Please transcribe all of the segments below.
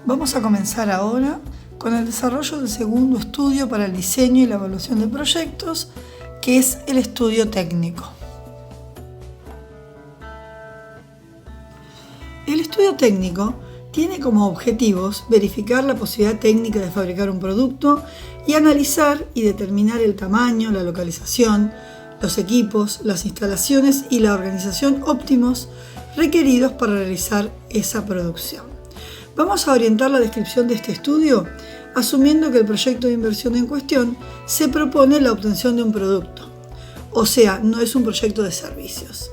Vamos a comenzar ahora con el desarrollo del segundo estudio para el diseño y la evaluación de proyectos, que es el estudio técnico. El estudio técnico tiene como objetivos verificar la posibilidad técnica de fabricar un producto y analizar y determinar el tamaño, la localización, los equipos, las instalaciones y la organización óptimos requeridos para realizar esa producción. Vamos a orientar la descripción de este estudio asumiendo que el proyecto de inversión en cuestión se propone la obtención de un producto, o sea, no es un proyecto de servicios.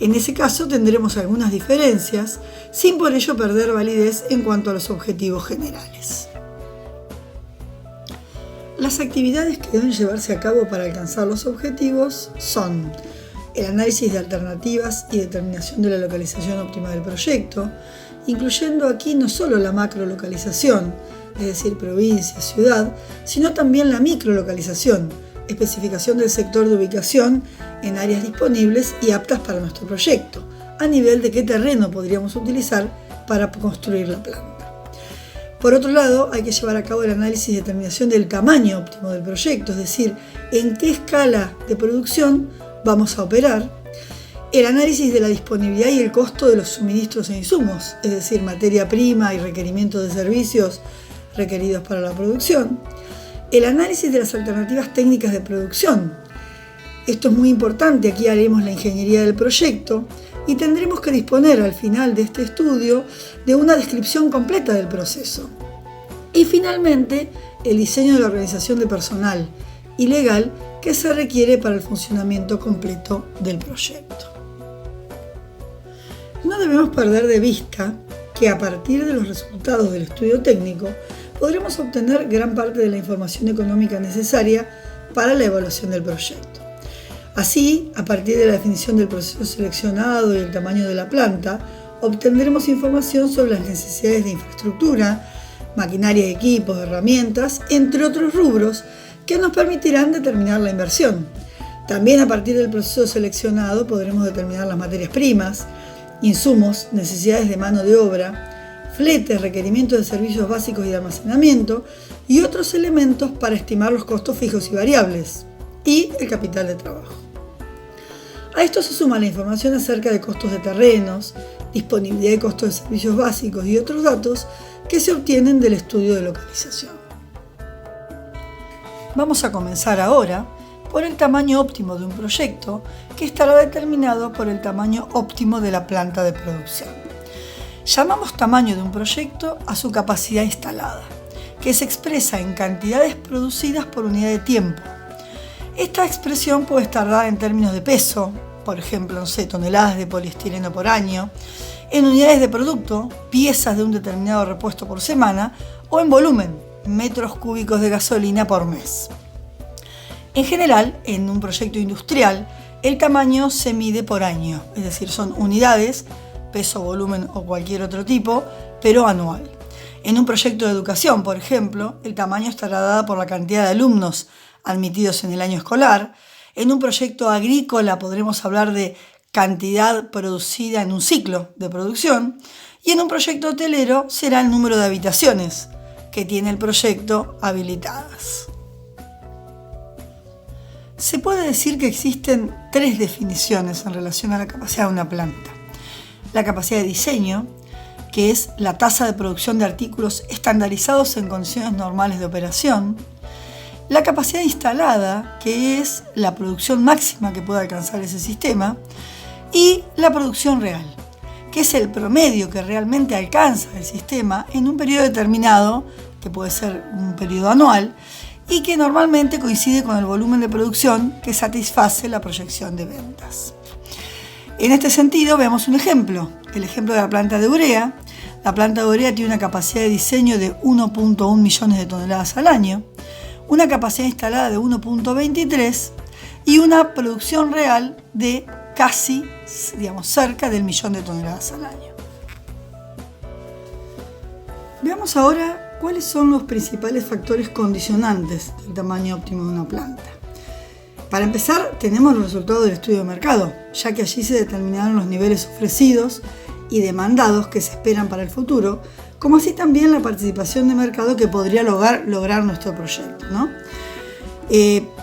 En ese caso tendremos algunas diferencias, sin por ello perder validez en cuanto a los objetivos generales. Las actividades que deben llevarse a cabo para alcanzar los objetivos son el análisis de alternativas y determinación de la localización óptima del proyecto, incluyendo aquí no solo la macrolocalización, es decir, provincia, ciudad, sino también la microlocalización, especificación del sector de ubicación en áreas disponibles y aptas para nuestro proyecto, a nivel de qué terreno podríamos utilizar para construir la planta. Por otro lado, hay que llevar a cabo el análisis y determinación del tamaño óptimo del proyecto, es decir, en qué escala de producción vamos a operar, el análisis de la disponibilidad y el costo de los suministros e insumos, es decir, materia prima y requerimientos de servicios requeridos para la producción, el análisis de las alternativas técnicas de producción. Esto es muy importante, aquí haremos la ingeniería del proyecto y tendremos que disponer al final de este estudio de una descripción completa del proceso. Y finalmente, el diseño de la organización de personal y legal que se requiere para el funcionamiento completo del proyecto. No debemos perder de vista que a partir de los resultados del estudio técnico podremos obtener gran parte de la información económica necesaria para la evaluación del proyecto. Así, a partir de la definición del proceso seleccionado y el tamaño de la planta, obtendremos información sobre las necesidades de infraestructura, maquinaria y equipos, herramientas, entre otros rubros que nos permitirán determinar la inversión. También a partir del proceso seleccionado podremos determinar las materias primas, insumos, necesidades de mano de obra, fletes, requerimientos de servicios básicos y de almacenamiento y otros elementos para estimar los costos fijos y variables y el capital de trabajo. A esto se suma la información acerca de costos de terrenos, disponibilidad y costos de servicios básicos y otros datos que se obtienen del estudio de localización. Vamos a comenzar ahora por el tamaño óptimo de un proyecto que estará determinado por el tamaño óptimo de la planta de producción. Llamamos tamaño de un proyecto a su capacidad instalada, que se expresa en cantidades producidas por unidad de tiempo. Esta expresión puede estar dada en términos de peso, por ejemplo, toneladas de poliestireno por año, en unidades de producto, piezas de un determinado repuesto por semana, o en volumen, metros cúbicos de gasolina por mes. En general, en un proyecto industrial, el tamaño se mide por año, es decir, son unidades, peso, volumen o cualquier otro tipo, pero anual. En un proyecto de educación, por ejemplo, el tamaño estará dado por la cantidad de alumnos admitidos en el año escolar. En un proyecto agrícola podremos hablar de cantidad producida en un ciclo de producción. Y en un proyecto hotelero será el número de habitaciones que tiene el proyecto habilitadas. Se puede decir que existen tres definiciones en relación a la capacidad de una planta. La capacidad de diseño, que es la tasa de producción de artículos estandarizados en condiciones normales de operación. La capacidad instalada, que es la producción máxima que puede alcanzar ese sistema. Y la producción real, que es el promedio que realmente alcanza el sistema en un periodo determinado, que puede ser un periodo anual, y que normalmente coincide con el volumen de producción que satisface la proyección de ventas. En este sentido, veamos un ejemplo, el ejemplo de la planta de urea. La planta de urea tiene una capacidad de diseño de 1.1 millones de toneladas al año, una capacidad instalada de 1.23 y una producción real de casi, cerca del 1.000.000 de toneladas al año. Veamos ahora cuáles son los principales factores condicionantes del tamaño óptimo de una planta. Para empezar, tenemos los resultados del estudio de mercado, ya que allí se determinaron los niveles ofrecidos y demandados que se esperan para el futuro, como así también la participación de mercado que podría lograr nuestro proyecto, ¿no?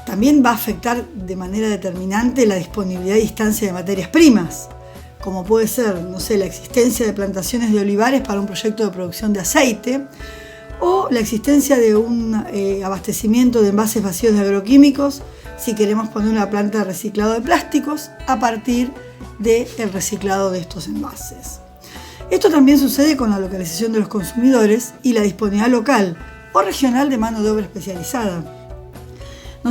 También va a afectar de manera determinante la disponibilidad y distancia de materias primas, como puede ser, la existencia de plantaciones de olivares para un proyecto de producción de aceite, o la existencia de un abastecimiento de envases vacíos de agroquímicos si queremos poner una planta de reciclado de plásticos a partir del reciclado de estos envases. Esto también sucede con la localización de los consumidores y la disponibilidad local o regional de mano de obra especializada.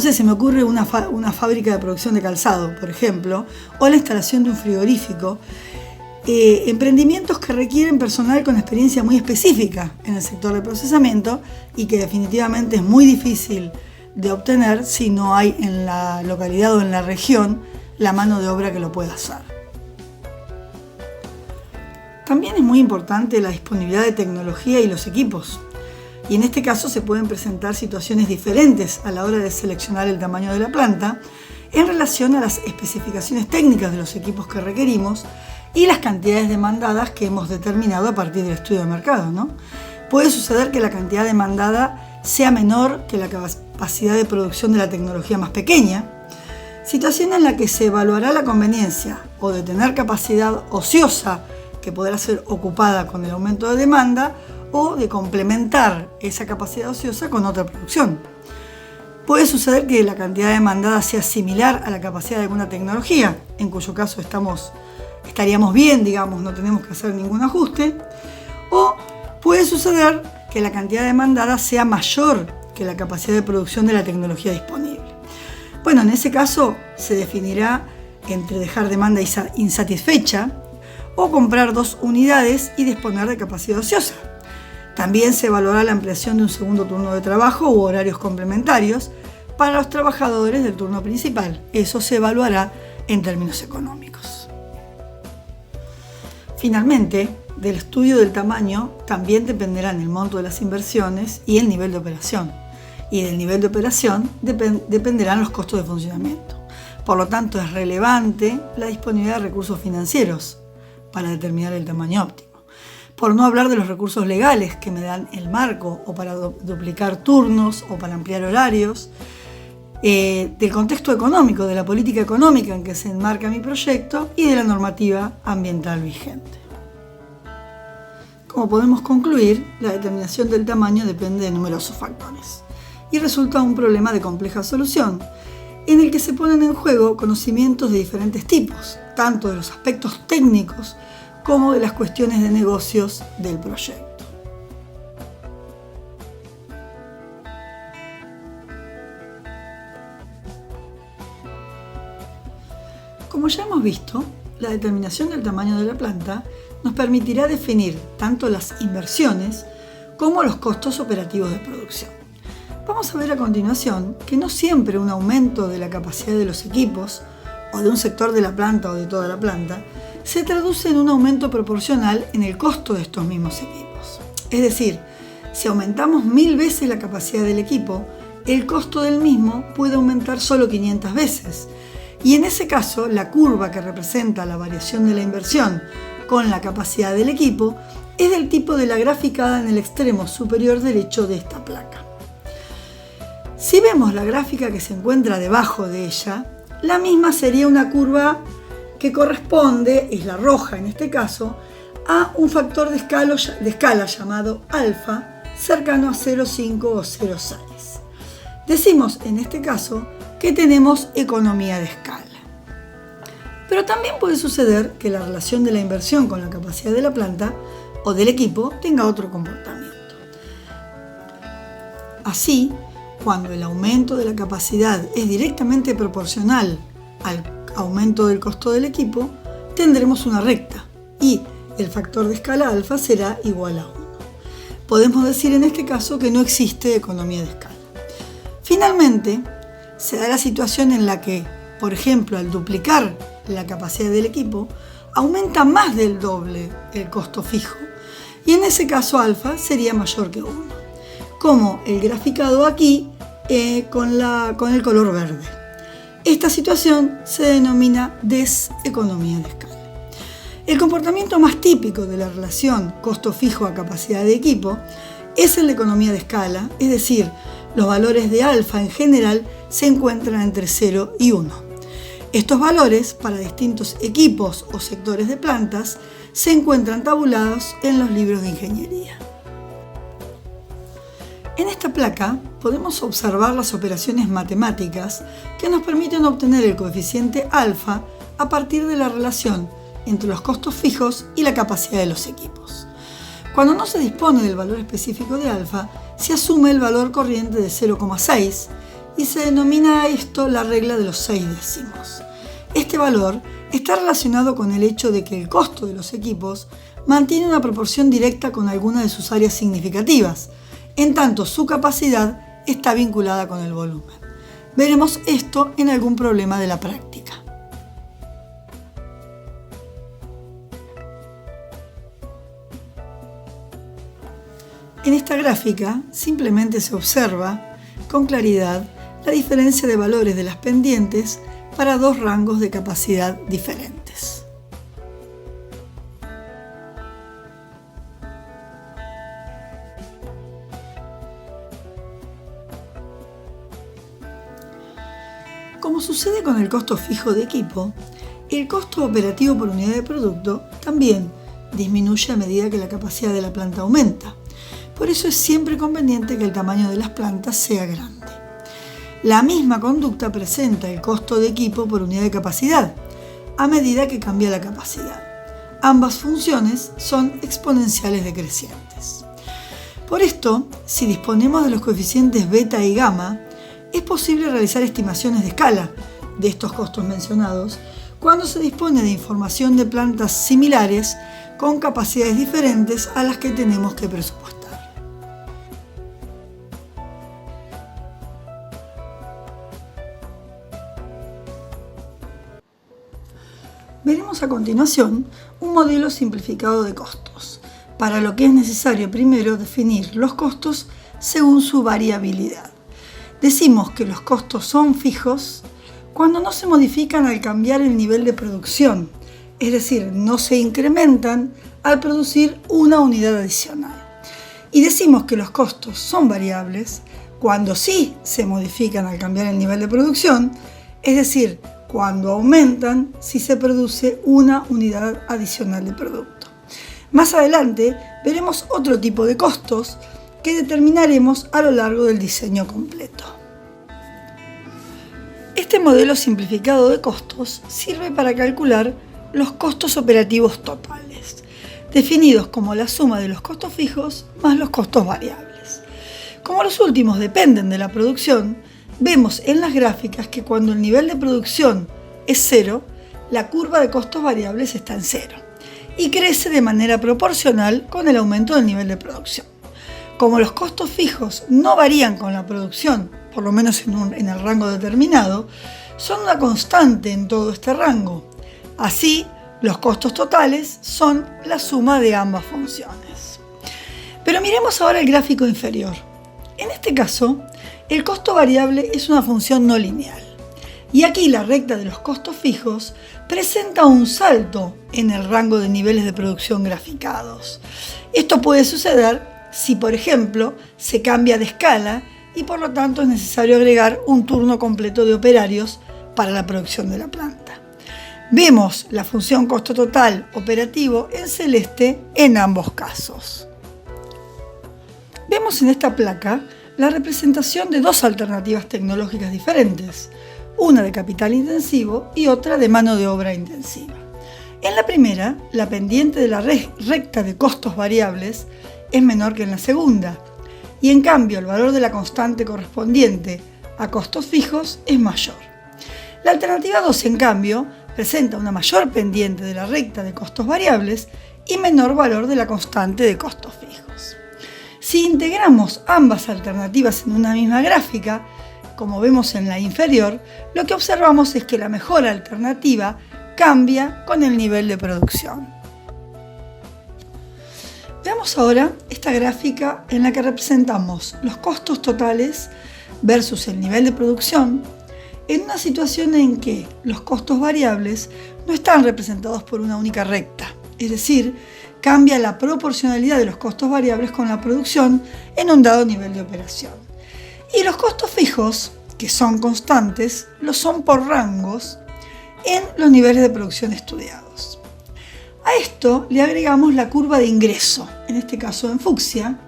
Se me ocurre una fábrica de producción de calzado, por ejemplo, o la instalación de un frigorífico. Emprendimientos que requieren personal con experiencia muy específica en el sector de procesamiento y que definitivamente es muy difícil de obtener si no hay en la localidad o en la región la mano de obra que lo pueda hacer. También es muy importante la disponibilidad de tecnología y los equipos. Y en este caso se pueden presentar situaciones diferentes a la hora de seleccionar el tamaño de la planta en relación a las especificaciones técnicas de los equipos que requerimos y las cantidades demandadas que hemos determinado a partir del estudio de mercado, ¿no? Puede suceder que la cantidad demandada sea menor que la capacidad de producción de la tecnología más pequeña, situación en la que se evaluará la conveniencia o de tener capacidad ociosa que podrá ser ocupada con el aumento de demanda o de complementar esa capacidad ociosa con otra producción. Puede suceder que la cantidad demandada sea similar a la capacidad de alguna tecnología, en cuyo caso estaríamos bien, no tenemos que hacer ningún ajuste, o puede suceder que la cantidad demandada sea mayor que la capacidad de producción de la tecnología disponible. Bueno, en ese caso se definirá entre dejar demanda insatisfecha o comprar 2 unidades y disponer de capacidad ociosa. También se evaluará la ampliación de un segundo turno de trabajo u horarios complementarios para los trabajadores del turno principal. Eso se evaluará en términos económicos. Finalmente, del estudio del tamaño también dependerán el monto de las inversiones y el nivel de operación. Y del nivel de operación dependerán los costos de funcionamiento. Por lo tanto, es relevante la disponibilidad de recursos financieros para determinar el tamaño óptimo. Por no hablar de los recursos legales que me dan el marco o para duplicar turnos o para ampliar horarios, del contexto económico, de la política económica en que se enmarca mi proyecto y de la normativa ambiental vigente. Como podemos concluir, la determinación del tamaño depende de numerosos factores y resulta un problema de compleja solución, en el que se ponen en juego conocimientos de diferentes tipos, tanto de los aspectos técnicos como de las cuestiones de negocios del proyecto. Como ya hemos visto, la determinación del tamaño de la planta nos permitirá definir tanto las inversiones como los costos operativos de producción. Vamos a ver a continuación que no siempre un aumento de la capacidad de los equipos, o de un sector de la planta o de toda la planta, se traduce en un aumento proporcional en el costo de estos mismos equipos. Es decir, si aumentamos 1000 veces la capacidad del equipo, el costo del mismo puede aumentar solo 500 veces. Y en ese caso, la curva que representa la variación de la inversión con la capacidad del equipo es del tipo de la graficada en el extremo superior derecho de esta placa. Si vemos la gráfica que se encuentra debajo de ella, la misma sería una curva que corresponde, es la roja en este caso, a un factor de escala llamado alfa, cercano a 0,5 o 0,6. Decimos en este caso que tenemos economía de escala. Pero también puede suceder que la relación de la inversión con la capacidad de la planta o del equipo tenga otro comportamiento. Así, cuando el aumento de la capacidad es directamente proporcional al aumento del costo del equipo, tendremos una recta y el factor de escala alfa será igual a 1. Podemos decir en este caso que no existe economía de escala. Finalmente, se da la situación en la que, por ejemplo, al duplicar la capacidad del equipo, aumenta más del doble el costo fijo y en ese caso alfa sería mayor que 1, como el graficado aquí con el color verde. Esta situación se denomina deseconomía de escala. El comportamiento más típico de la relación costo fijo a capacidad de equipo es el de economía de escala, es decir, los valores de alfa en general se encuentran entre 0 y 1. Estos valores para distintos equipos o sectores de plantas se encuentran tabulados en los libros de ingeniería. En esta placa podemos observar las operaciones matemáticas que nos permiten obtener el coeficiente alfa a partir de la relación entre los costos fijos y la capacidad de los equipos. Cuando no se dispone del valor específico de alfa, se asume el valor corriente de 0,6 y se denomina a esto la regla de los 6 décimos. Este valor está relacionado con el hecho de que el costo de los equipos mantiene una proporción directa con alguna de sus áreas significativas, en tanto su capacidad está vinculada con el volumen. Veremos esto en algún problema de la práctica. En esta gráfica simplemente se observa con claridad la diferencia de valores de las pendientes para dos rangos de capacidad diferentes. Como sucede con el costo fijo de equipo, el costo operativo por unidad de producto también disminuye a medida que la capacidad de la planta aumenta. Por eso es siempre conveniente que el tamaño de las plantas sea grande. La misma conducta presenta el costo de equipo por unidad de capacidad, a medida que cambia la capacidad. Ambas funciones son exponenciales decrecientes. Por esto, si disponemos de los coeficientes beta y gamma, es posible realizar estimaciones de escala de estos costos mencionados cuando se dispone de información de plantas similares con capacidades diferentes a las que tenemos que presupuestar. Veremos a continuación un modelo simplificado de costos, para lo que es necesario primero definir los costos según su variabilidad. Decimos que los costos son fijos cuando no se modifican al cambiar el nivel de producción, es decir, no se incrementan al producir una unidad adicional. Y decimos que los costos son variables cuando sí se modifican al cambiar el nivel de producción, es decir, cuando aumentan si se produce una unidad adicional de producto. Más adelante veremos otro tipo de costos que determinaremos a lo largo del diseño completo. Este modelo simplificado de costos sirve para calcular los costos operativos totales, definidos como la suma de los costos fijos más los costos variables. Como los últimos dependen de la producción, vemos en las gráficas que cuando el nivel de producción es 0, la curva de costos variables está en 0 y crece de manera proporcional con el aumento del nivel de producción. Como los costos fijos no varían con la producción, por lo menos en el rango determinado, son una constante en todo este rango. Así, los costos totales son la suma de ambas funciones. Pero miremos ahora el gráfico inferior. En este caso, el costo variable es una función no lineal. Y aquí la recta de los costos fijos presenta un salto en el rango de niveles de producción graficados. Esto puede suceder si, por ejemplo, se cambia de escala y por lo tanto es necesario agregar un turno completo de operarios para la producción de la planta. Vemos la función costo total operativo en celeste en ambos casos. Vemos en esta placa la representación de dos alternativas tecnológicas diferentes, una de capital intensivo y otra de mano de obra intensiva. En la primera, la pendiente de la recta de costos variables es menor que en la segunda, y en cambio el valor de la constante correspondiente a costos fijos es mayor. La alternativa 2, en cambio, presenta una mayor pendiente de la recta de costos variables y menor valor de la constante de costos fijos. Si integramos ambas alternativas en una misma gráfica, como vemos en la inferior, lo que observamos es que la mejor alternativa cambia con el nivel de producción. Veamos ahora esta gráfica en la que representamos los costos totales versus el nivel de producción en una situación en que los costos variables no están representados por una única recta, es decir, cambia la proporcionalidad de los costos variables con la producción en un dado nivel de operación. Y los costos fijos, que son constantes, lo son por rangos en los niveles de producción estudiados. A esto le agregamos la curva de ingreso, en este caso en fucsia,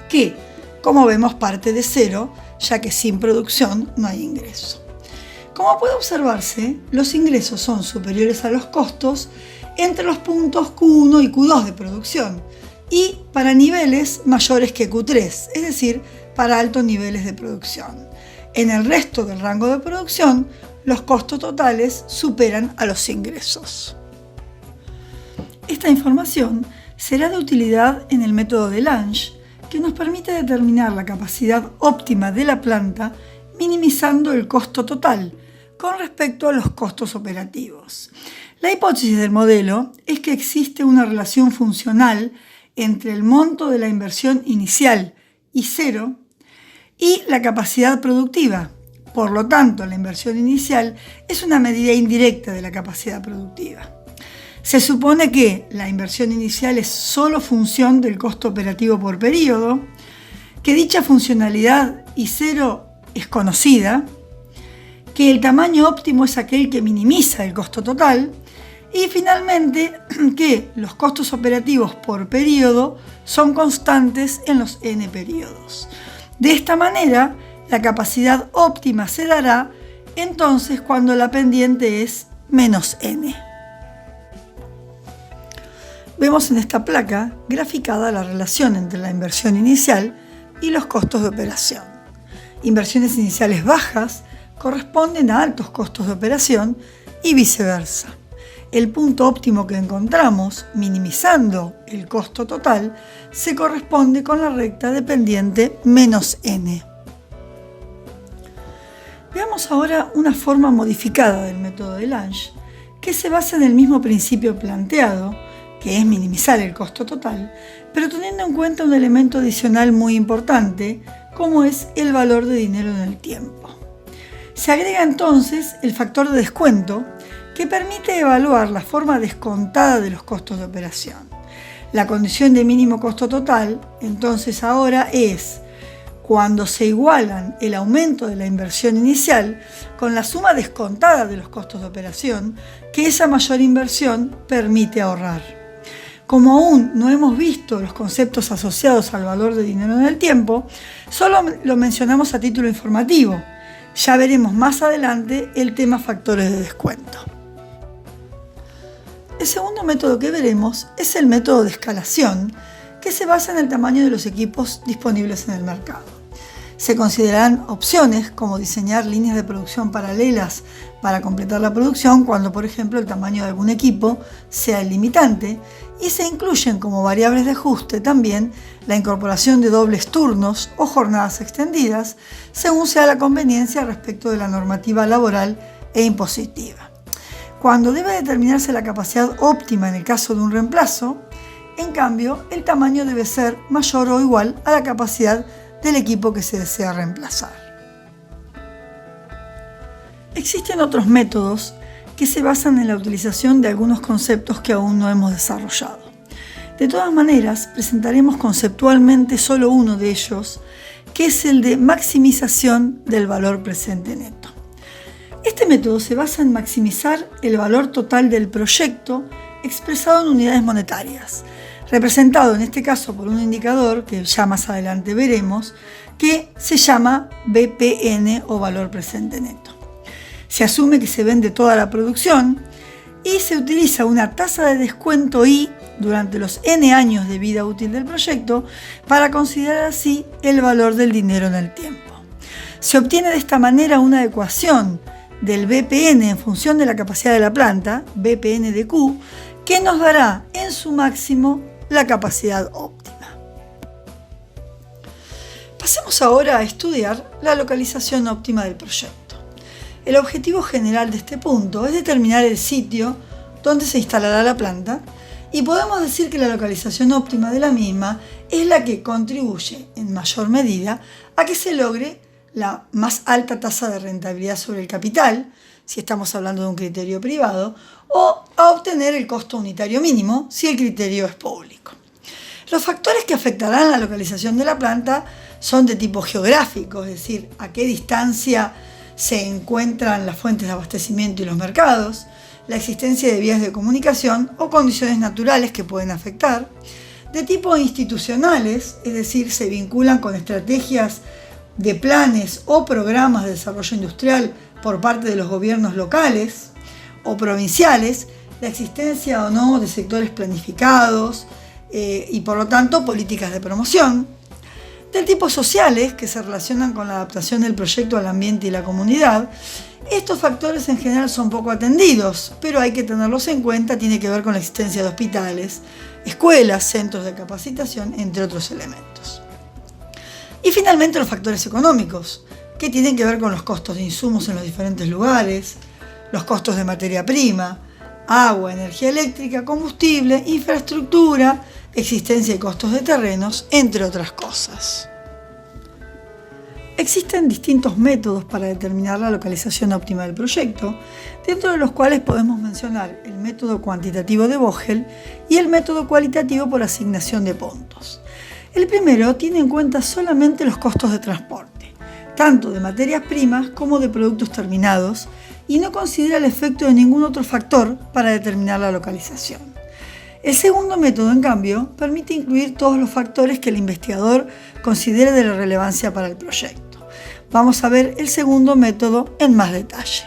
que, como vemos, parte de cero, ya que sin producción no hay ingreso. Como puede observarse, los ingresos son superiores a los costos entre los puntos Q1 y Q2 de producción y para niveles mayores que Q3, es decir, para altos niveles de producción. En el resto del rango de producción, los costos totales superan a los ingresos. Esta información será de utilidad en el método de Lange, que nos permite determinar la capacidad óptima de la planta minimizando el costo total con respecto a los costos operativos. La hipótesis del modelo es que existe una relación funcional entre el monto de la inversión inicial y cero y la capacidad productiva. Por lo tanto, la inversión inicial es una medida indirecta de la capacidad productiva. Se supone que la inversión inicial es solo función del costo operativo por periodo, que dicha funcionalidad y cero es conocida, que el tamaño óptimo es aquel que minimiza el costo total y finalmente que los costos operativos por periodo son constantes en los n periodos. De esta manera, la capacidad óptima se dará entonces cuando la pendiente es menos n. Vemos en esta placa graficada la relación entre la inversión inicial y los costos de operación. Inversiones iniciales bajas corresponden a altos costos de operación y viceversa. El punto óptimo que encontramos, minimizando el costo total, se corresponde con la recta de pendiente menos n. Veamos ahora una forma modificada del método de Lange que se basa en el mismo principio planteado, que es minimizar el costo total, pero teniendo en cuenta un elemento adicional muy importante, como es el valor de dinero en el tiempo. Se agrega entonces el factor de descuento, que permite evaluar la forma descontada de los costos de operación. La condición de mínimo costo total, entonces ahora es cuando se igualan el aumento de la inversión inicial con la suma descontada de los costos de operación que esa mayor inversión permite ahorrar. Como aún no hemos visto los conceptos asociados al valor de dinero en el tiempo, solo lo mencionamos a título informativo. Ya veremos más adelante el tema factores de descuento. El segundo método que veremos es el método de escalación, que se basa en el tamaño de los equipos disponibles en el mercado. Se considerarán opciones como diseñar líneas de producción paralelas para completar la producción cuando, por ejemplo, el tamaño de algún equipo sea el limitante, y se incluyen como variables de ajuste también la incorporación de dobles turnos o jornadas extendidas, según sea la conveniencia respecto de la normativa laboral e impositiva. Cuando debe determinarse la capacidad óptima en el caso de un reemplazo, en cambio, el tamaño debe ser mayor o igual a la capacidad del equipo que se desea reemplazar. Existen otros métodos que se basan en la utilización de algunos conceptos que aún no hemos desarrollado. De todas maneras, presentaremos conceptualmente solo uno de ellos, que es el de maximización del valor presente neto. Este método se basa en maximizar el valor total del proyecto expresado en unidades monetarias, representado en este caso por un indicador que ya más adelante veremos, que se llama BPN o valor presente neto. Se asume que se vende toda la producción y se utiliza una tasa de descuento I durante los N años de vida útil del proyecto para considerar así el valor del dinero en el tiempo. Se obtiene de esta manera una ecuación del BPN en función de la capacidad de la planta, BPN de Q, que nos dará en su máximo la capacidad óptima. Pasemos ahora a estudiar la localización óptima del proyecto. El objetivo general de este punto es determinar el sitio donde se instalará la planta y podemos decir que la localización óptima de la misma es la que contribuye en mayor medida a que se logre la más alta tasa de rentabilidad sobre el capital, si estamos hablando de un criterio privado, o a obtener el costo unitario mínimo, si el criterio es público. Los factores que afectarán la localización de la planta son de tipo geográfico, es decir, a qué distancia se encuentran las fuentes de abastecimiento y los mercados, la existencia de vías de comunicación o condiciones naturales que pueden afectar, de tipo institucionales, es decir, se vinculan con estrategias de planes o programas de desarrollo industrial por parte de los gobiernos locales o provinciales, la existencia o no de sectores planificados y por lo tanto políticas de promoción, del tipo sociales que se relacionan con la adaptación del proyecto al ambiente y la comunidad. Estos factores en general son poco atendidos, pero hay que tenerlos en cuenta, tiene que ver con la existencia de hospitales, escuelas, centros de capacitación, entre otros elementos. Y finalmente los factores económicos, que tienen que ver con los costos de insumos en los diferentes lugares, los costos de materia prima, agua, energía eléctrica, combustible, infraestructura, existencia y costos de terrenos, entre otras cosas. Existen distintos métodos para determinar la localización óptima del proyecto, dentro de los cuales podemos mencionar el método cuantitativo de Vogel y el método cualitativo por asignación de puntos. El primero tiene en cuenta solamente los costos de transporte, tanto de materias primas como de productos terminados, y no considera el efecto de ningún otro factor para determinar la localización. El segundo método, en cambio, permite incluir todos los factores que el investigador considere de la relevancia para el proyecto. Vamos a ver el segundo método en más detalle.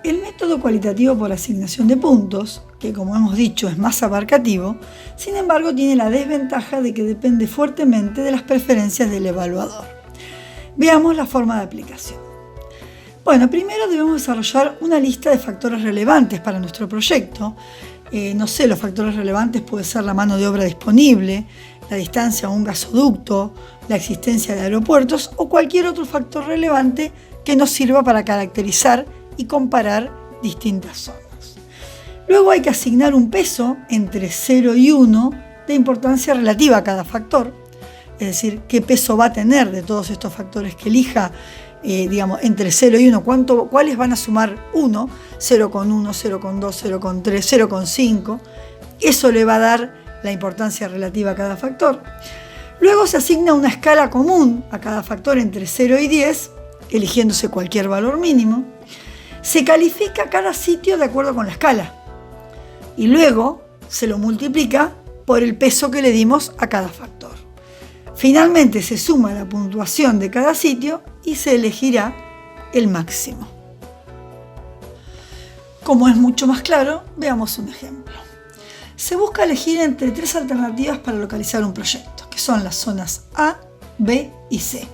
El método cualitativo por asignación de puntos, que como hemos dicho es más abarcativo, sin embargo tiene la desventaja de que depende fuertemente de las preferencias del evaluador. Veamos la forma de aplicación. Bueno, primero debemos desarrollar una lista de factores relevantes para nuestro proyecto. Los factores relevantes pueden ser la mano de obra disponible, la distancia a un gasoducto, la existencia de aeropuertos o cualquier otro factor relevante que nos sirva para caracterizar y comparar distintas zonas. Luego hay que asignar un peso entre 0 y 1 de importancia relativa a cada factor, es decir, qué peso va a tener de todos estos factores que elija, entre 0 y 1, cuáles van a sumar 1, 0,1, 0,2, 0,3, 0,5. Eso le va a dar la importancia relativa a cada factor. Luego se asigna una escala común a cada factor entre 0 y 10, eligiéndose cualquier valor mínimo. Se califica cada sitio de acuerdo con la escala. Y luego se lo multiplica por el peso que le dimos a cada factor. Finalmente se suma la puntuación de cada sitio y se elegirá el máximo. Como es mucho más claro, veamos un ejemplo. Se busca elegir entre 3 alternativas para localizar un proyecto, que son las zonas A, B y C.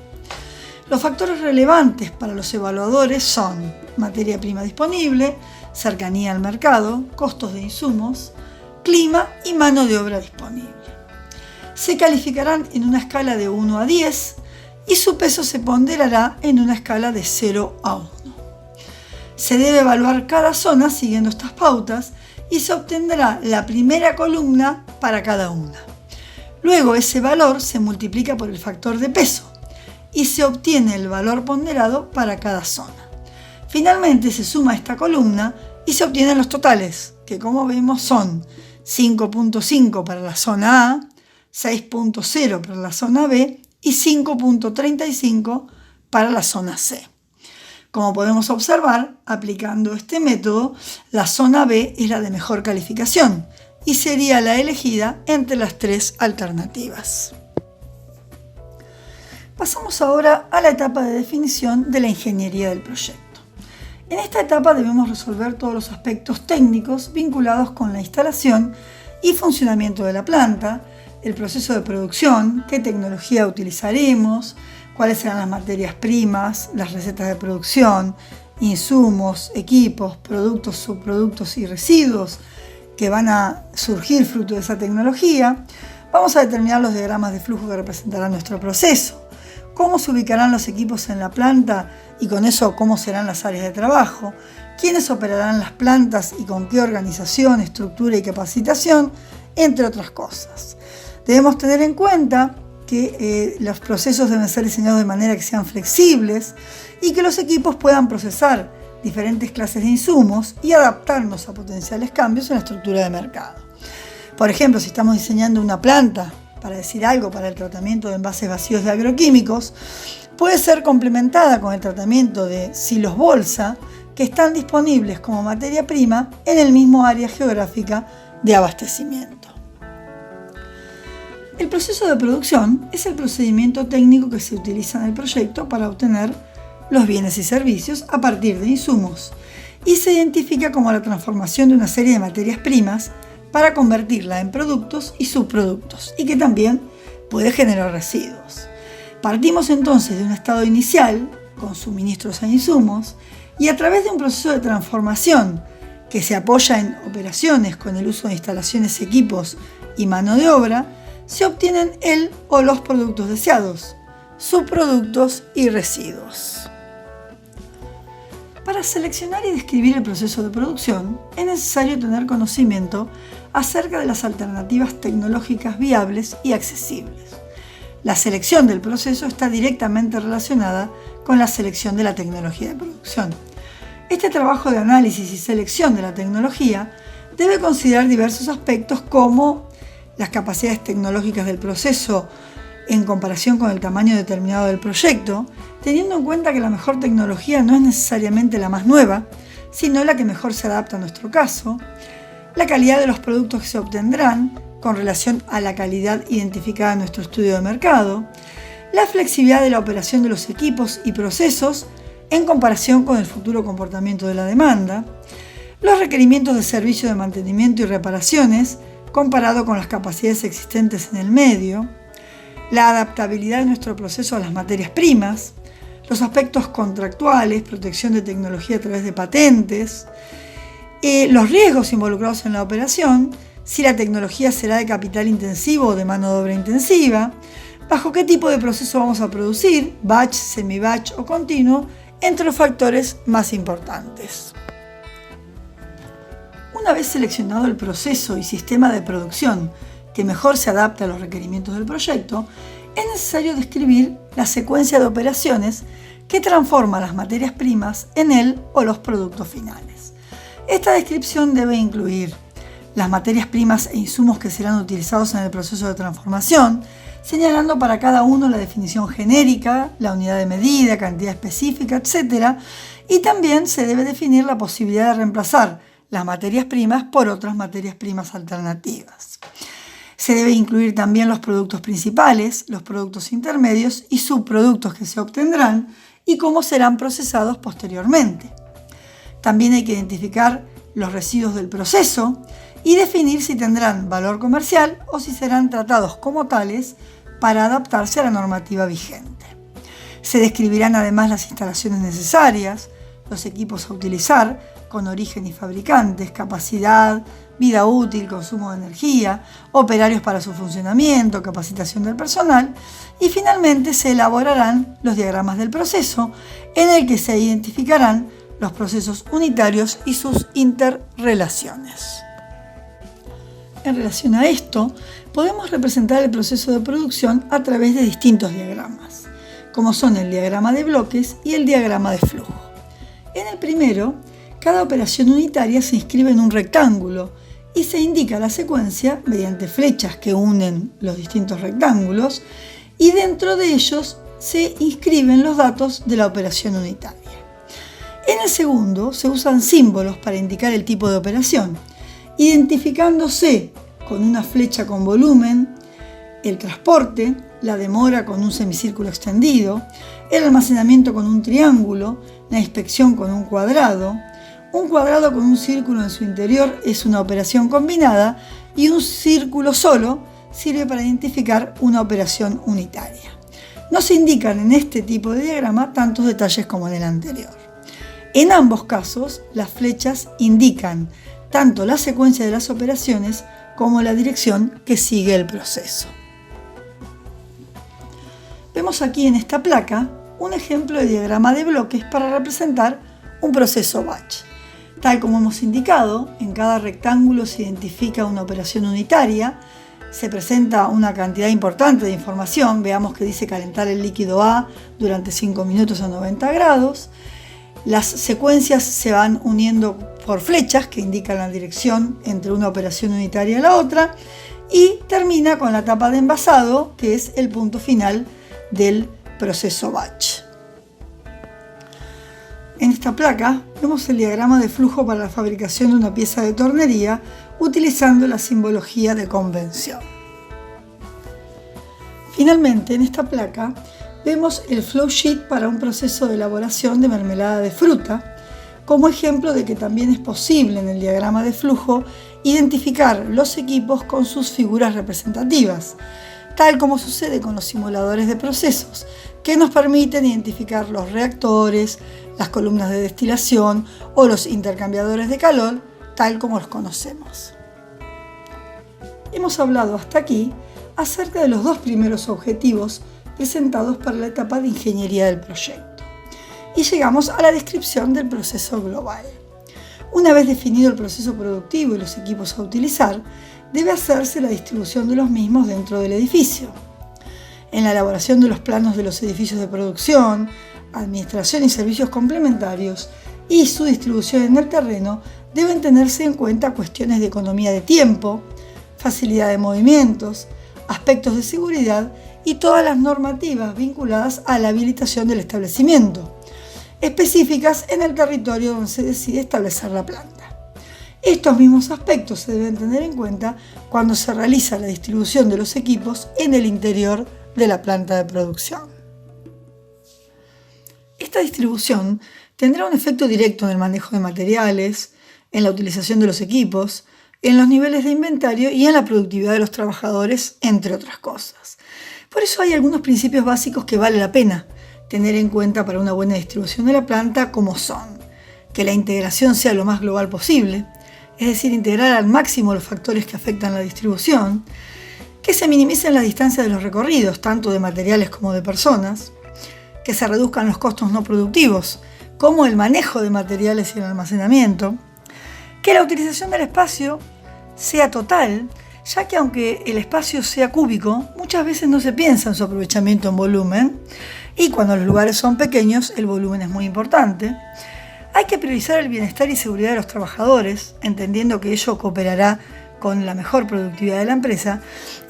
Los factores relevantes para los evaluadores son materia prima disponible, cercanía al mercado, costos de insumos, clima y mano de obra disponible. Se calificarán en una escala de 1 a 10 y su peso se ponderará en una escala de 0 a 1. Se debe evaluar cada zona siguiendo estas pautas y se obtendrá la primera columna para cada una. Luego ese valor se multiplica por el factor de peso y se obtiene el valor ponderado para cada zona. Finalmente se suma esta columna y se obtienen los totales, que como vemos son 5.5 para la zona A, 6.0 para la zona B y 5.35 para la zona C. Como podemos observar, aplicando este método, la zona B es la de mejor calificación y sería la elegida entre las 3 alternativas. Pasamos ahora a la etapa de definición de la ingeniería del proyecto. En esta etapa debemos resolver todos los aspectos técnicos vinculados con la instalación y funcionamiento de la planta, el proceso de producción, qué tecnología utilizaremos, cuáles serán las materias primas, las recetas de producción, insumos, equipos, productos, subproductos y residuos que van a surgir fruto de esa tecnología. Vamos a determinar los diagramas de flujo que representarán nuestro proceso, cómo se ubicarán los equipos en la planta y con eso cómo serán las áreas de trabajo, quiénes operarán las plantas y con qué organización, estructura y capacitación, entre otras cosas. Debemos tener en cuenta que los procesos deben ser diseñados de manera que sean flexibles y que los equipos puedan procesar diferentes clases de insumos y adaptarnos a potenciales cambios en la estructura de mercado. Por ejemplo, si estamos diseñando una planta, para decir algo, para el tratamiento de envases vacíos de agroquímicos, puede ser complementada con el tratamiento de silos bolsa que están disponibles como materia prima en el mismo área geográfica de abastecimiento. El proceso de producción es el procedimiento técnico que se utiliza en el proyecto para obtener los bienes y servicios a partir de insumos y se identifica como la transformación de una serie de materias primas para convertirla en productos y subproductos y que también puede generar residuos. Partimos entonces de un estado inicial con suministros e insumos y a través de un proceso de transformación que se apoya en operaciones con el uso de instalaciones, equipos y mano de obra, se obtienen el o los productos deseados, subproductos y residuos. Para seleccionar y describir el proceso de producción es necesario tener conocimiento acerca de las alternativas tecnológicas viables y accesibles. La selección del proceso está directamente relacionada con la selección de la tecnología de producción. Este trabajo de análisis y selección de la tecnología debe considerar diversos aspectos como las capacidades tecnológicas del proceso en comparación con el tamaño determinado del proyecto, teniendo en cuenta que la mejor tecnología no es necesariamente la más nueva, sino la que mejor se adapta a nuestro caso, la calidad de los productos que se obtendrán con relación a la calidad identificada en nuestro estudio de mercado, la flexibilidad de la operación de los equipos y procesos en comparación con el futuro comportamiento de la demanda, los requerimientos de servicio de mantenimiento y reparaciones comparado con las capacidades existentes en el medio, la adaptabilidad de nuestro proceso a las materias primas, los aspectos contractuales, protección de tecnología a través de patentes, los riesgos involucrados en la operación, si la tecnología será de capital intensivo o de mano de obra intensiva, bajo qué tipo de proceso vamos a producir, batch, semi-batch o continuo, entre los factores más importantes. Una vez seleccionado el proceso y sistema de producción que mejor se adapta a los requerimientos del proyecto, es necesario describir la secuencia de operaciones que transforma las materias primas en el o los productos finales. Esta descripción debe incluir las materias primas e insumos que serán utilizados en el proceso de transformación, señalando para cada uno la definición genérica, la unidad de medida, cantidad específica, etc. Y también se debe definir la posibilidad de reemplazar las materias primas por otras materias primas alternativas. Se debe incluir también los productos principales, los productos intermedios y subproductos que se obtendrán y cómo serán procesados posteriormente. También hay que identificar los residuos del proceso y definir si tendrán valor comercial o si serán tratados como tales para adaptarse a la normativa vigente. Se describirán además las instalaciones necesarias, los equipos a utilizar con origen y fabricantes, capacidad, vida útil, consumo de energía, operarios para su funcionamiento, capacitación del personal y finalmente se elaborarán los diagramas del proceso en el que se identificarán los procesos unitarios y sus interrelaciones. En relación a esto, podemos representar el proceso de producción a través de distintos diagramas, como son el diagrama de bloques y el diagrama de flujo. En el primero, cada operación unitaria se inscribe en un rectángulo y se indica la secuencia mediante flechas que unen los distintos rectángulos y dentro de ellos se inscriben los datos de la operación unitaria. En el segundo se usan símbolos para indicar el tipo de operación, identificándose con una flecha con volumen, el transporte, la demora con un semicírculo extendido, el almacenamiento con un triángulo, la inspección con un cuadrado con un círculo en su interior es una operación combinada y un círculo solo sirve para identificar una operación unitaria. No se indican en este tipo de diagrama tantos detalles como en el anterior. En ambos casos, las flechas indican tanto la secuencia de las operaciones como la dirección que sigue el proceso. Vemos aquí en esta placa un ejemplo de diagrama de bloques para representar un proceso batch. Tal como hemos indicado, en cada rectángulo se identifica una operación unitaria, se presenta una cantidad importante de información. Veamos que dice calentar el líquido A durante 5 minutos a 90 grados. Las secuencias se van uniendo por flechas que indican la dirección entre una operación unitaria y la otra, y termina con la etapa de envasado, que es el punto final del proceso batch. En esta placa vemos el diagrama de flujo para la fabricación de una pieza de tornería utilizando la simbología de convención. Finalmente, en esta placa vemos el flow sheet para un proceso de elaboración de mermelada de fruta, como ejemplo de que también es posible en el diagrama de flujo identificar los equipos con sus figuras representativas, tal como sucede con los simuladores de procesos, que nos permiten identificar los reactores, las columnas de destilación o los intercambiadores de calor, tal como los conocemos. Hemos hablado hasta aquí acerca de los 2 primeros objetivos presentados para la etapa de ingeniería del proyecto. Y llegamos a la descripción del proceso global. Una vez definido el proceso productivo y los equipos a utilizar, debe hacerse la distribución de los mismos dentro del edificio. En la elaboración de los planos de los edificios de producción, administración y servicios complementarios y su distribución en el terreno, deben tenerse en cuenta cuestiones de economía de tiempo, facilidad de movimientos, aspectos de seguridad y todas las normativas vinculadas a la habilitación del establecimiento, específicas en el territorio donde se decide establecer la planta. Estos mismos aspectos se deben tener en cuenta cuando se realiza la distribución de los equipos en el interior de la planta de producción. Esta distribución tendrá un efecto directo en el manejo de materiales, en la utilización de los equipos, en los niveles de inventario y en la productividad de los trabajadores, entre otras cosas. Por eso hay algunos principios básicos que vale la pena tener en cuenta para una buena distribución de la planta, como son que la integración sea lo más global posible, es decir, integrar al máximo los factores que afectan la distribución, que se minimicen las distancias de los recorridos, tanto de materiales como de personas, que se reduzcan los costos no productivos, como el manejo de materiales y el almacenamiento, que la utilización del espacio sea total, ya que aunque el espacio sea cúbico, muchas veces no se piensa en su aprovechamiento en volumen, y cuando los lugares son pequeños, el volumen es muy importante. Hay que priorizar el bienestar y seguridad de los trabajadores, entendiendo que ello cooperará con la mejor productividad de la empresa.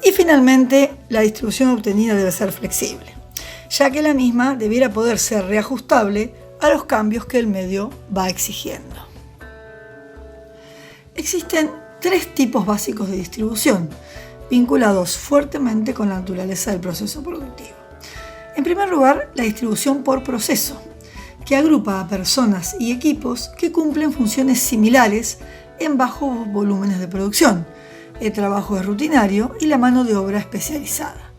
Y finalmente, la distribución obtenida debe ser flexible, ya que la misma debiera poder ser reajustable a los cambios que el medio va exigiendo. Existen 3 tipos básicos de distribución, vinculados fuertemente con la naturaleza del proceso productivo. En primer lugar, la distribución por proceso, que agrupa a personas y equipos que cumplen funciones similares en bajos volúmenes de producción. El trabajo es rutinario y la mano de obra especializada.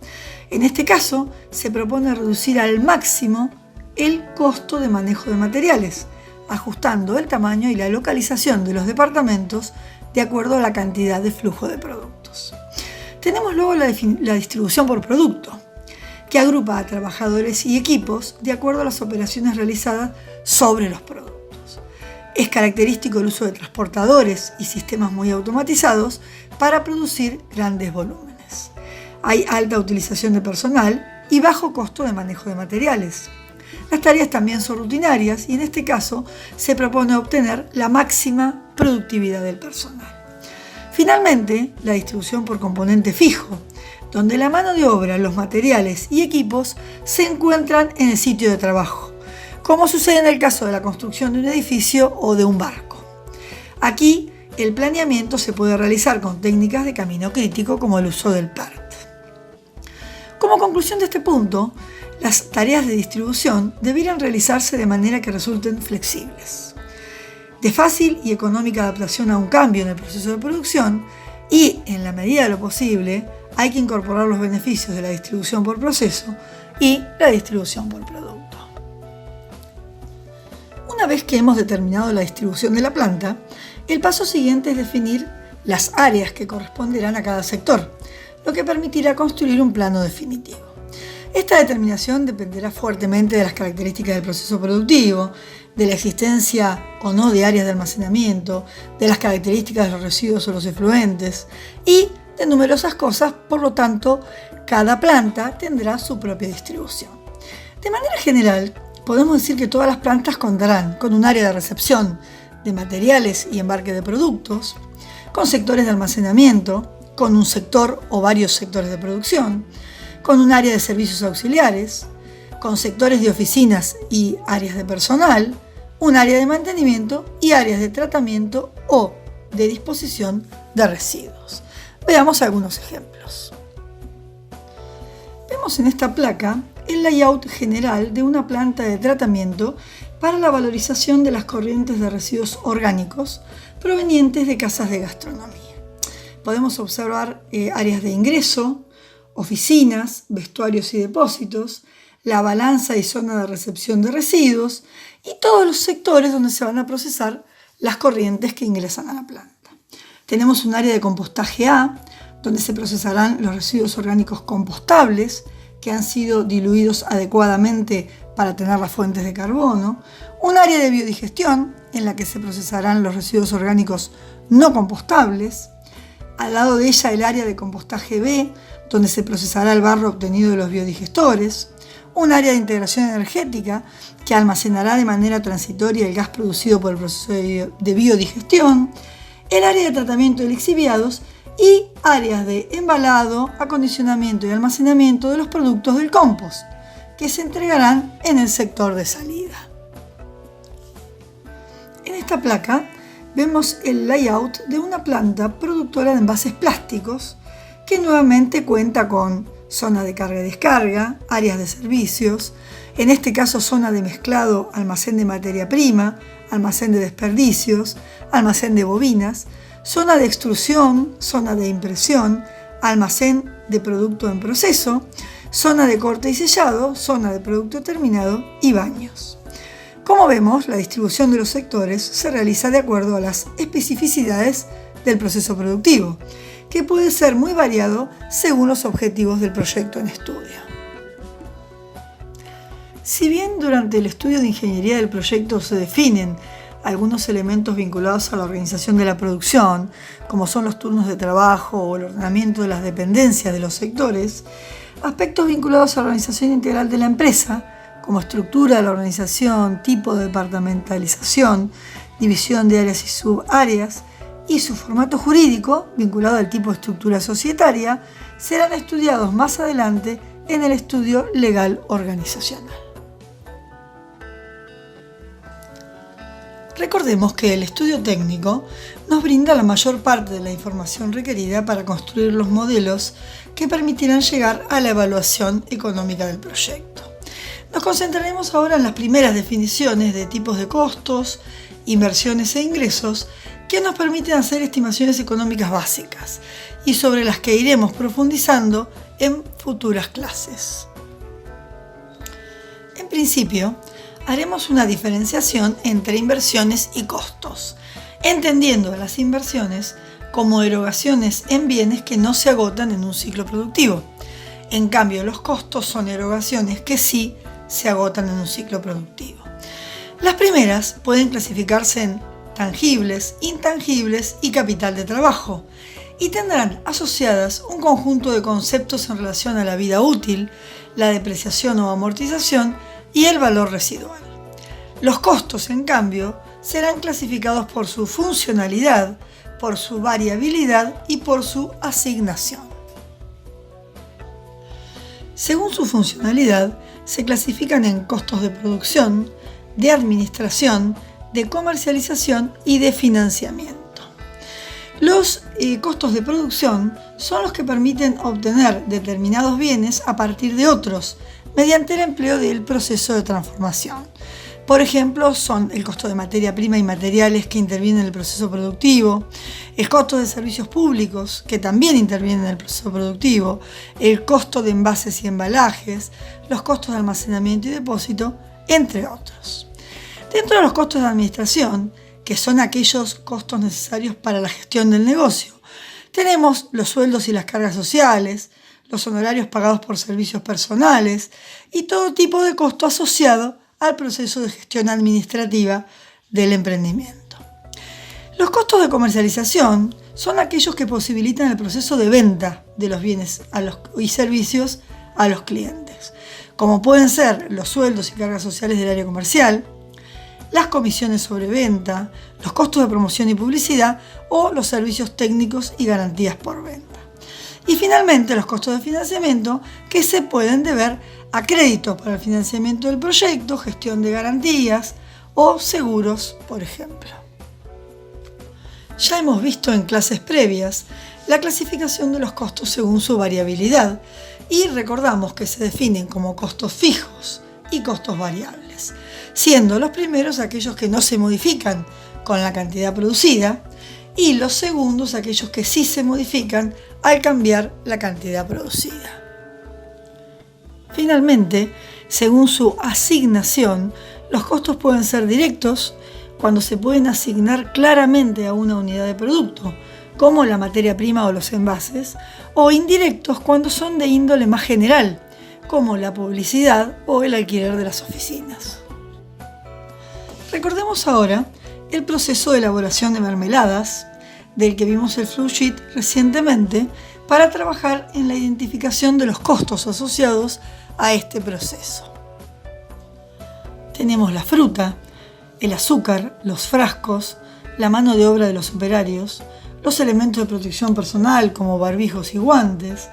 En este caso, se propone reducir al máximo el costo de manejo de materiales, ajustando el tamaño y la localización de los departamentos de acuerdo a la cantidad de flujo de productos. Tenemos luego la distribución por producto, que agrupa a trabajadores y equipos de acuerdo a las operaciones realizadas sobre los productos. Es característico el uso de transportadores y sistemas muy automatizados para producir grandes volúmenes. Hay alta utilización de personal y bajo costo de manejo de materiales. Las tareas también son rutinarias y en este caso se propone obtener la máxima productividad del personal. Finalmente, la distribución por componente fijo, donde la mano de obra, los materiales y equipos se encuentran en el sitio de trabajo, como sucede en el caso de la construcción de un edificio o de un barco. Aquí, el planeamiento se puede realizar con técnicas de camino crítico como el uso del PERT. Como conclusión de este punto, las tareas de distribución debieran realizarse de manera que resulten flexibles, de fácil y económica adaptación a un cambio en el proceso de producción y, en la medida de lo posible, hay que incorporar los beneficios de la distribución por proceso y la distribución por producto. Una vez que hemos determinado la distribución de la planta, el paso siguiente es definir las áreas que corresponderán a cada sector, lo que permitirá construir un plano definitivo. Esta determinación dependerá fuertemente de las características del proceso productivo, de la existencia o no de áreas de almacenamiento, de las características de los residuos o los efluentes y de numerosas cosas, por lo tanto, cada planta tendrá su propia distribución. De manera general, podemos decir que todas las plantas contarán con un área de recepción de materiales y embarque de productos, con sectores de almacenamiento, con un sector o varios sectores de producción, con un área de servicios auxiliares, con sectores de oficinas y áreas de personal, un área de mantenimiento y áreas de tratamiento o de disposición de residuos. Veamos algunos ejemplos. Vemos en esta placa el layout general de una planta de tratamiento para la valorización de las corrientes de residuos orgánicos provenientes de casas de gastronomía. Podemos observar áreas de ingreso, oficinas, vestuarios y depósitos, la balanza y zona de recepción de residuos y todos los sectores donde se van a procesar las corrientes que ingresan a la planta. Tenemos un área de compostaje A, donde se procesarán los residuos orgánicos compostables que han sido diluidos adecuadamente para tener las fuentes de carbono, un área de biodigestión en la que se procesarán los residuos orgánicos no compostables, al lado de ella el área de compostaje B, donde se procesará el barro obtenido de los biodigestores, un área de integración energética que almacenará de manera transitoria el gas producido por el proceso de biodigestión, el área de tratamiento de lixiviados y áreas de embalado, acondicionamiento y almacenamiento de los productos del compost, que se entregarán en el sector de salida. En esta placa vemos el layout de una planta productora de envases plásticos que nuevamente cuenta con zona de carga y descarga, áreas de servicios, en este caso zona de mezclado, almacén de materia prima, almacén de desperdicios, almacén de bobinas, zona de extrusión, zona de impresión, almacén de producto en proceso, zona de corte y sellado, zona de producto terminado y baños. Como vemos, la distribución de los sectores se realiza de acuerdo a las especificidades del proceso productivo, que puede ser muy variado según los objetivos del proyecto en estudio. Si bien durante el estudio de ingeniería del proyecto se definen algunos elementos vinculados a la organización de la producción, como son los turnos de trabajo o el ordenamiento de las dependencias de los sectores, aspectos vinculados a la organización integral de la empresa, como estructura de la organización, tipo de departamentalización, división de áreas y subáreas, y su formato jurídico, vinculado al tipo de estructura societaria, serán estudiados más adelante en el estudio legal organizacional. Recordemos que el estudio técnico nos brinda la mayor parte de la información requerida para construir los modelos que permitirán llegar a la evaluación económica del proyecto. Nos concentraremos ahora en las primeras definiciones de tipos de costos, inversiones e ingresos que nos permiten hacer estimaciones económicas básicas y sobre las que iremos profundizando en futuras clases. En principio, haremos una diferenciación entre inversiones y costos, entendiendo a las inversiones como erogaciones en bienes que no se agotan en un ciclo productivo. En cambio, los costos son erogaciones que sí se agotan en un ciclo productivo. Las primeras pueden clasificarse en tangibles, intangibles y capital de trabajo, y tendrán asociadas un conjunto de conceptos en relación a la vida útil, la depreciación o amortización y el valor residual. Los costos, en cambio, serán clasificados por su funcionalidad, por su variabilidad y por su asignación. Según su funcionalidad, se clasifican en costos de producción, de administración, de comercialización y de financiamiento. Los costos de producción son los que permiten obtener determinados bienes a partir de otros, mediante el empleo del proceso de transformación. Por ejemplo, son el costo de materia prima y materiales que intervienen en el proceso productivo, el costo de servicios públicos que también intervienen en el proceso productivo, el costo de envases y embalajes, los costos de almacenamiento y depósito, entre otros. Dentro de los costos de administración, que son aquellos costos necesarios para la gestión del negocio, tenemos los sueldos y las cargas sociales, los honorarios pagados por servicios personales y todo tipo de costo asociado al proceso de gestión administrativa del emprendimiento. Los costos de comercialización son aquellos que posibilitan el proceso de venta de los bienes y servicios a los clientes, como pueden ser los sueldos y cargas sociales del área comercial, las comisiones sobre venta, los costos de promoción y publicidad o los servicios técnicos y garantías por venta. Y finalmente los costos de financiamiento que se pueden deber a créditos para el financiamiento del proyecto, gestión de garantías o seguros, por ejemplo. Ya hemos visto en clases previas la clasificación de los costos según su variabilidad y recordamos que se definen como costos fijos y costos variables, siendo los primeros aquellos que no se modifican con la cantidad producida y los segundos aquellos que sí se modifican al cambiar la cantidad producida. Finalmente, según su asignación, los costos pueden ser directos cuando se pueden asignar claramente a una unidad de producto, como la materia prima o los envases, o indirectos cuando son de índole más general, como la publicidad o el alquiler de las oficinas. Recordemos ahora el proceso de elaboración de mermeladas, del que vimos el flowsheet recientemente, para trabajar en la identificación de los costos asociados a este proceso. Tenemos la fruta, el azúcar, los frascos, la mano de obra de los operarios, los elementos de protección personal como barbijos y guantes,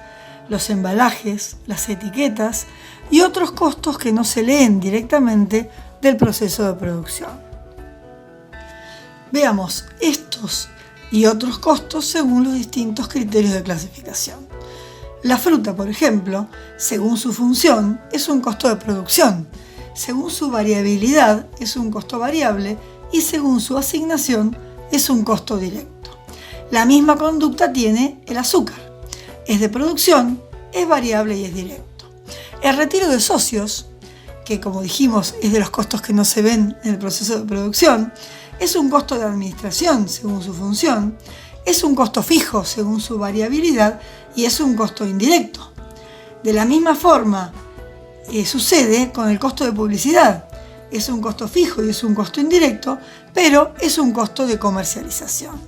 los embalajes, las etiquetas y otros costos que no se leen directamente del proceso de producción. Veamos estos y otros costos según los distintos criterios de clasificación. La fruta, por ejemplo, según su función, es un costo de producción, según su variabilidad es un costo variable y según su asignación es un costo directo. La misma conducta tiene el azúcar. Es de producción, es variable y es directo. El retiro de socios, que como dijimos es de los costos que no se ven en el proceso de producción, es un costo de administración según su función, es un costo fijo según su variabilidad y es un costo indirecto. De la misma forma sucede con el costo de publicidad. Es un costo fijo y es un costo indirecto, pero es un costo de comercialización.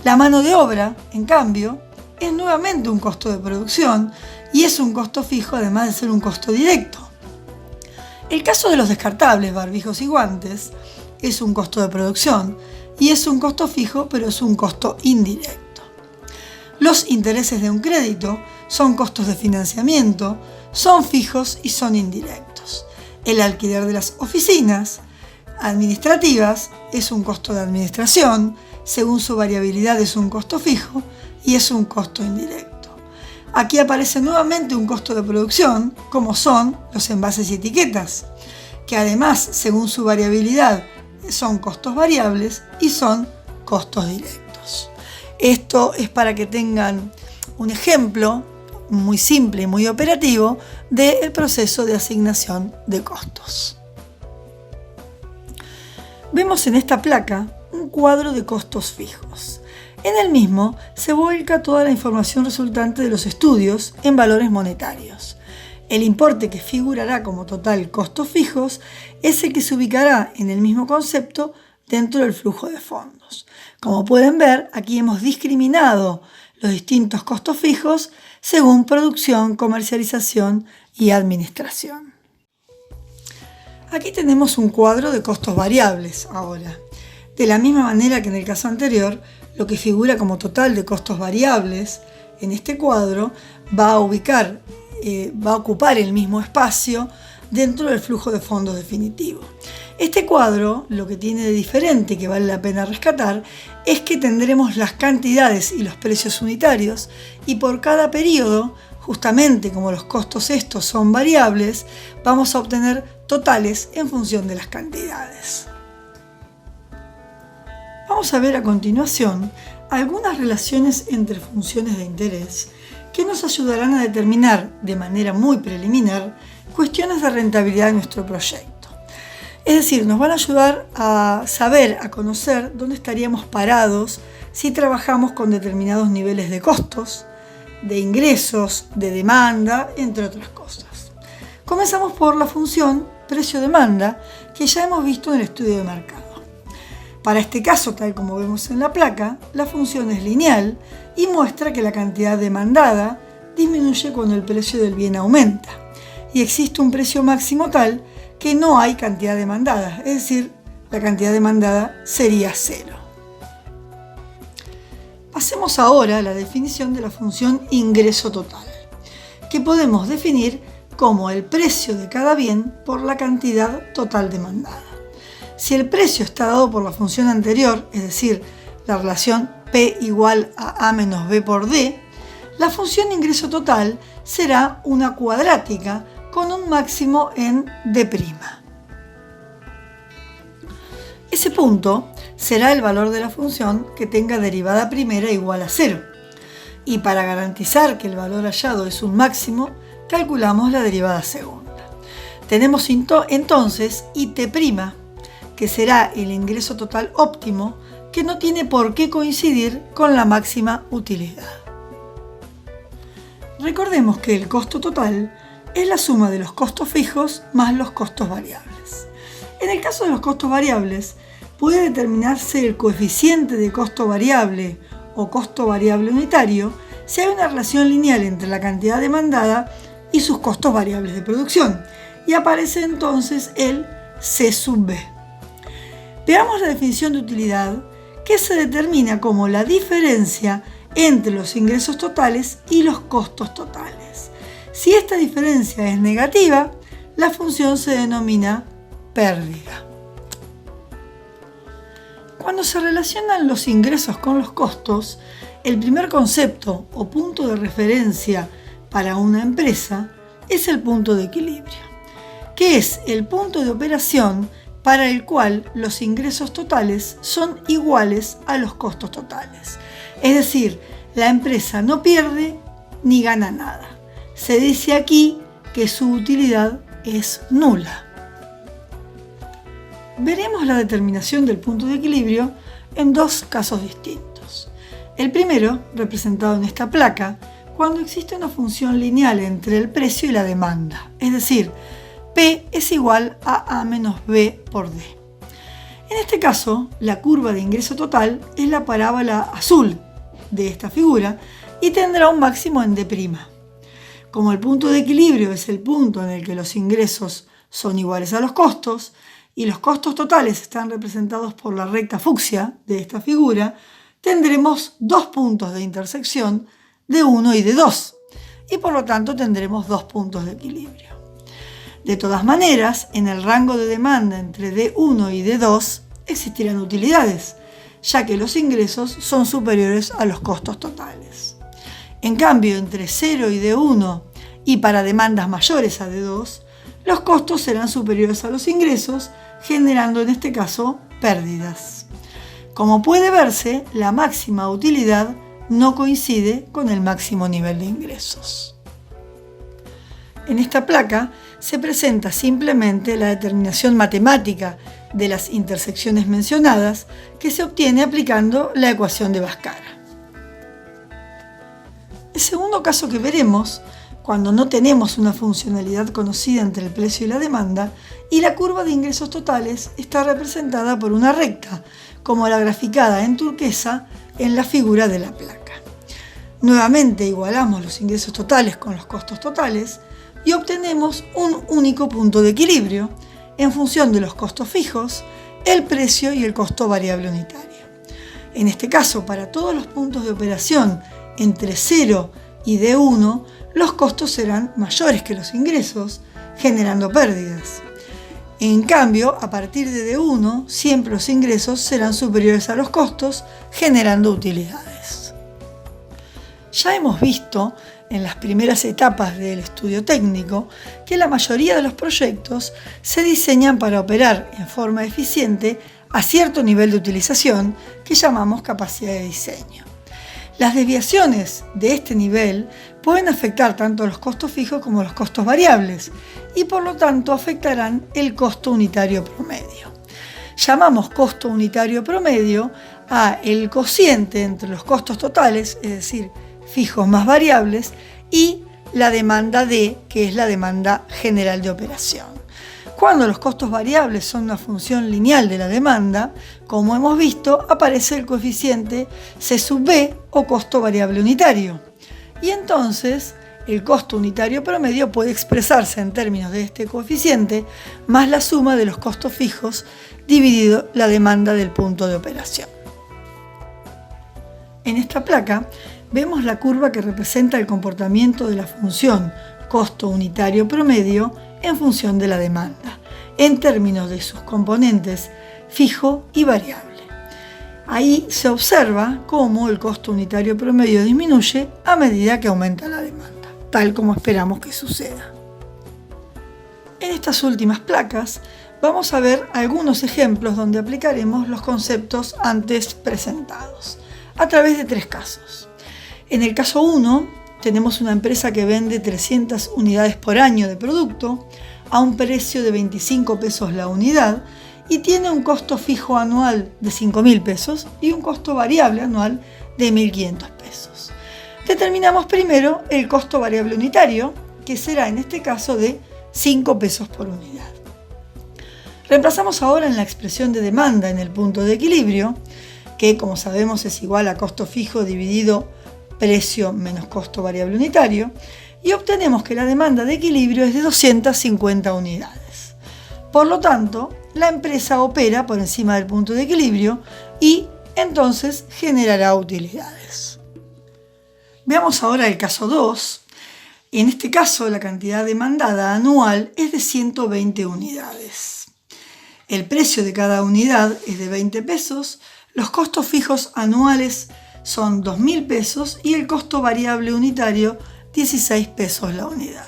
La mano de obra, en cambio, es nuevamente un costo de producción y es un costo fijo además de ser un costo directo. El caso de los descartables, barbijos y guantes, es un costo de producción y es un costo fijo, pero es un costo indirecto. Los intereses de un crédito son costos de financiamiento, son fijos y son indirectos. El alquiler de las oficinas administrativas es un costo de administración, según su variabilidad es un costo fijo y es un costo indirecto. Aquí aparece nuevamente un costo de producción, como son los envases y etiquetas, que además, según su variabilidad, son costos variables y son costos directos. Esto es para que tengan un ejemplo muy simple y muy operativo del proceso de asignación de costos. Vemos en esta placa un cuadro de costos fijos. En el mismo se vuelca toda la información resultante de los estudios en valores monetarios. El importe que figurará como total costos fijos es el que se ubicará en el mismo concepto dentro del flujo de fondos. Como pueden ver, aquí hemos discriminado los distintos costos fijos según producción, comercialización y administración. Aquí tenemos un cuadro de costos variables ahora. De la misma manera que en el caso anterior, lo que figura como total de costos variables en este cuadro va a ocupar el mismo espacio dentro del flujo de fondos definitivo. Este cuadro, lo que tiene de diferente que vale la pena rescatar, es que tendremos las cantidades y los precios unitarios y por cada periodo, justamente como los costos estos son variables, vamos a obtener totales en función de las cantidades. Vamos a ver a continuación algunas relaciones entre funciones de interés que nos ayudarán a determinar de manera muy preliminar cuestiones de rentabilidad de nuestro proyecto. Es decir, nos van a ayudar a saber, a conocer dónde estaríamos parados si trabajamos con determinados niveles de costos, de ingresos, de demanda, entre otras cosas. Comenzamos por la función precio-demanda que ya hemos visto en el estudio de mercado. Para este caso, tal como vemos en la placa, la función es lineal y muestra que la cantidad demandada disminuye cuando el precio del bien aumenta y existe un precio máximo tal que no hay cantidad demandada, es decir, la cantidad demandada sería 0. Pasemos ahora a la definición de la función ingreso total, que podemos definir como el precio de cada bien por la cantidad total demandada. Si el precio está dado por la función anterior, es decir, la relación P igual a A menos B por D, la función ingreso total será una cuadrática con un máximo en D'. Ese punto será el valor de la función que tenga derivada primera igual a 0. Y para garantizar que el valor hallado es un máximo, calculamos la derivada segunda. Tenemos entonces IT', que será el ingreso total óptimo, que no tiene por qué coincidir con la máxima utilidad. Recordemos que el costo total es la suma de los costos fijos más los costos variables. En el caso de los costos variables, puede determinarse el coeficiente de costo variable o costo variable unitario si hay una relación lineal entre la cantidad demandada y sus costos variables de producción, y aparece entonces el C sub B. Veamos la definición de utilidad, que se determina como la diferencia entre los ingresos totales y los costos totales. Si esta diferencia es negativa, la función se denomina pérdida. Cuando se relacionan los ingresos con los costos, el primer concepto o punto de referencia para una empresa es el punto de equilibrio, que es el punto de operación para el cual los ingresos totales son iguales a los costos totales. Es decir, la empresa no pierde ni gana nada. Se dice aquí que su utilidad es nula. Veremos la determinación del punto de equilibrio en dos casos distintos. El primero, representado en esta placa, cuando existe una función lineal entre el precio y la demanda, es decir, P es igual a A menos B por D. En este caso, la curva de ingreso total es la parábola azul de esta figura y tendrá un máximo en D'. Como el punto de equilibrio es el punto en el que los ingresos son iguales a los costos y los costos totales están representados por la recta fucsia de esta figura, tendremos dos puntos de intersección de 1 y de 2 y por lo tanto tendremos dos puntos de equilibrio. De todas maneras, en el rango de demanda entre D1 y D2 existirán utilidades, ya que los ingresos son superiores a los costos totales. En cambio, entre 0 y D1 y para demandas mayores a D2, los costos serán superiores a los ingresos, generando en este caso pérdidas. Como puede verse, la máxima utilidad no coincide con el máximo nivel de ingresos. En esta placa se presenta simplemente la determinación matemática de las intersecciones mencionadas que se obtiene aplicando la ecuación de Bhaskara. El segundo caso que veremos, cuando no tenemos una funcionalidad conocida entre el precio y la demanda y la curva de ingresos totales está representada por una recta, como la graficada en turquesa en la figura de la placa. Nuevamente igualamos los ingresos totales con los costos totales y obtenemos un único punto de equilibrio en función de los costos fijos, el precio y el costo variable unitario. En este caso, para todos los puntos de operación entre 0 y D1, los costos serán mayores que los ingresos, generando pérdidas. En cambio, a partir de D1, siempre los ingresos serán superiores a los costos, generando utilidades. Ya hemos visto en las primeras etapas del estudio técnico que la mayoría de los proyectos se diseñan para operar en forma eficiente a cierto nivel de utilización que llamamos capacidad de diseño. Las desviaciones de este nivel pueden afectar tanto los costos fijos como los costos variables y por lo tanto afectarán el costo unitario promedio. Llamamos costo unitario promedio a el cociente entre los costos totales, es decir, fijos más variables, y la demanda D, que es la demanda general de operación. Cuando los costos variables son una función lineal de la demanda, como hemos visto, aparece el coeficiente C sub B o costo variable unitario. Y entonces, el costo unitario promedio puede expresarse en términos de este coeficiente más la suma de los costos fijos dividido la demanda del punto de operación. En esta placa vemos la curva que representa el comportamiento de la función costo unitario promedio en función de la demanda, en términos de sus componentes fijo y variable. Ahí se observa cómo el costo unitario promedio disminuye a medida que aumenta la demanda, tal como esperamos que suceda. En estas últimas placas vamos a ver algunos ejemplos donde aplicaremos los conceptos antes presentados, a través de 3 casos. En el caso 1, tenemos una empresa que vende 300 unidades por año de producto a un precio de 25 pesos la unidad y tiene un costo fijo anual de 5.000 pesos y un costo variable anual de 1.500 pesos. Determinamos primero el costo variable unitario, que será en este caso de 5 pesos por unidad. Reemplazamos ahora en la expresión de demanda en el punto de equilibrio, que como sabemos es igual a costo fijo dividido precio menos costo variable unitario, y obtenemos que la demanda de equilibrio es de 250 unidades. Por lo tanto, la empresa opera por encima del punto de equilibrio y entonces generará utilidades. Veamos ahora el caso 2. En este caso, la cantidad demandada anual es de 120 unidades. El precio de cada unidad es de 20 pesos, los costos fijos anuales son 2.000 pesos y el costo variable unitario 16 pesos la unidad.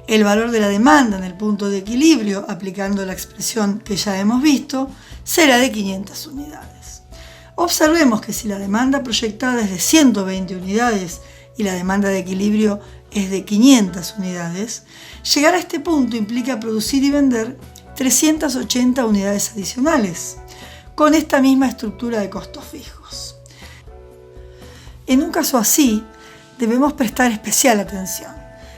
El valor de la demanda en el punto de equilibrio, aplicando la expresión que ya hemos visto, será de 500 unidades. Observemos que si la demanda proyectada es de 120 unidades y la demanda de equilibrio es de 500 unidades, llegar a este punto implica producir y vender 380 unidades adicionales, con esta misma estructura de costos fijos. En un caso así, debemos prestar especial atención,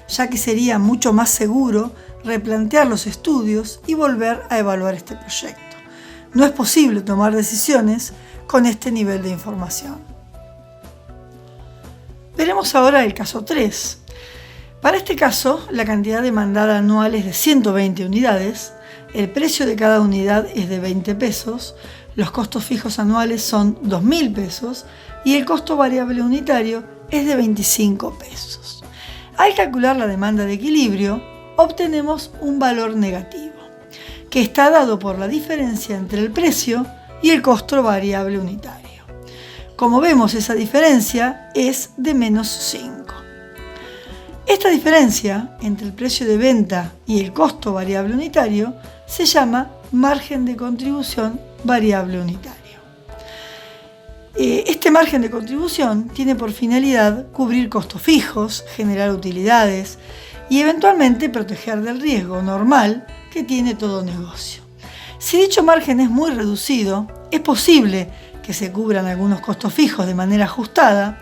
ya que sería mucho más seguro replantear los estudios y volver a evaluar este proyecto. No es posible tomar decisiones con este nivel de información. Veremos ahora el caso 3. Para este caso, la cantidad demandada anual es de 120 unidades, el precio de cada unidad es de 20 pesos, los costos fijos anuales son 2.000 pesos y el costo variable unitario es de 25 pesos. Al calcular la demanda de equilibrio, obtenemos un valor negativo, que está dado por la diferencia entre el precio y el costo variable unitario. Como vemos, esa diferencia es de menos 5. Esta diferencia entre el precio de venta y el costo variable unitario se llama margen de contribución variable unitario. Este margen de contribución tiene por finalidad cubrir costos fijos, generar utilidades y eventualmente proteger del riesgo normal que tiene todo negocio. Si dicho margen es muy reducido, es posible que se cubran algunos costos fijos de manera ajustada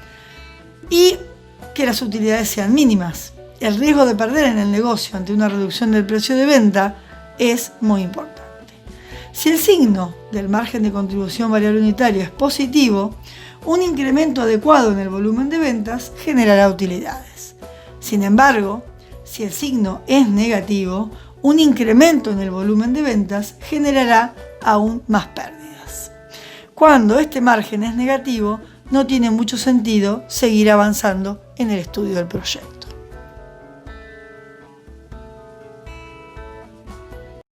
y que las utilidades sean mínimas. El riesgo de perder en el negocio ante una reducción del precio de venta es muy importante. Si el signo del margen de contribución variable unitario es positivo, un incremento adecuado en el volumen de ventas generará utilidades. Sin embargo, si el signo es negativo, un incremento en el volumen de ventas generará aún más pérdidas. Cuando este margen es negativo, no tiene mucho sentido seguir avanzando en el estudio del proyecto.